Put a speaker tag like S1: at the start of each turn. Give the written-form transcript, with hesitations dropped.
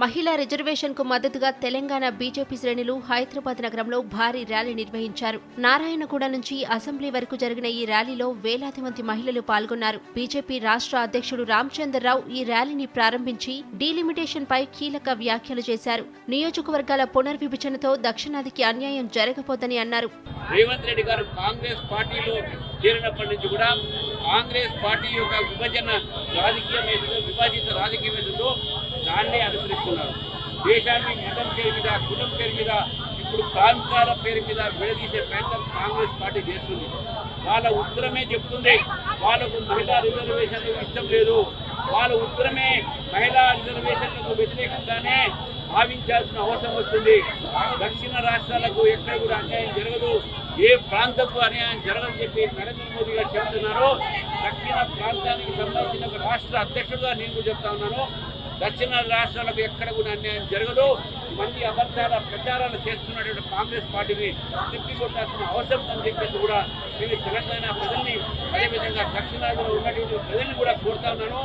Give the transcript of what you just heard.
S1: మహిళా రిజర్వేషన్కు మద్దతుగా తెలంగాణ బీజేపీ శ్రేణులు హైదరాబాద్ నగరంలో భారీ ర్యాలీ నిర్వహించారు. నారాయణగూడ నుంచి అసెంబ్లీ వరకు జరిగిన ఈ ర్యాలీలో వేలాది మంది మహిళలు పాల్గొన్నారు. బీజేపీ రాష్ట్ర అధ్యక్షుడు రామచంద్రరావు ఈ ర్యాలీని ప్రారంభించి డీలిమిటేషన్ పై కీలక వ్యాఖ్యలు చేశారు. నియోజకవర్గాల పునర్విభజనతో దక్షిణాదికి అన్యాయం జరగబోదని అన్నారు.
S2: రేవంత్ రెడ్డి గారు కాంగ్రెస్ పార్టీలో చేరినప్పటి నుంచి కూడా కాంగ్రెస్ పార్టీ యొక్క విభజన రాజకీయం ఏదో విభజిత రాజకీయం ఏదో దాన్ని అనుసరిస్తున్నారు. దేశాన్ని మతం పేరు మీద, కులం పేరు మీద, ఇప్పుడు ప్రాంతాల పేరు మీద విడదీసే ప్రయత్నం కాంగ్రెస్ పార్టీ చేస్తుంది. వాళ్ళ ఉత్తరమే చెప్తుంది వాళ్ళకు మహిళా రిజర్వేషన్లు ఇష్టం లేదు, వాళ్ళ ఉత్తరమే మహిళా రిజర్వేషన్లకు వ్యతిరేకంగానే భావించాల్సిన అవసరం వస్తుంది. దక్షిణ రాష్ట్రాలకు ఎక్కడ కూడా అన్యాయం జరగదు, ఏ ప్రాంతంకు అన్యాయం జరగదని చెప్పి నరేంద్ర మోదీ గారు చెప్తున్నారు. దక్షిణ ప్రాంతానికి సంబంధించిన ఒక రాష్ట్ర అధ్యక్షుడుగా నేను చెప్తా ఉన్నాను, దక్షిణ రాష్ట్రాలకు ఎక్కడ కూడా అన్యాయం జరగదు. ఇవన్నీ అబద్ధాల ప్రచారాలు చేస్తున్నటువంటి కాంగ్రెస్ పార్టీని తిప్పికొట్టాల్సిన అవసరం అని చెప్పేసి కూడా నేను తెలంగాణ ప్రజల్ని, అదేవిధంగా దక్షిణాదిలో ఉన్నటువంటి ప్రజల్ని కూడా కోరుతా ఉన్నాను.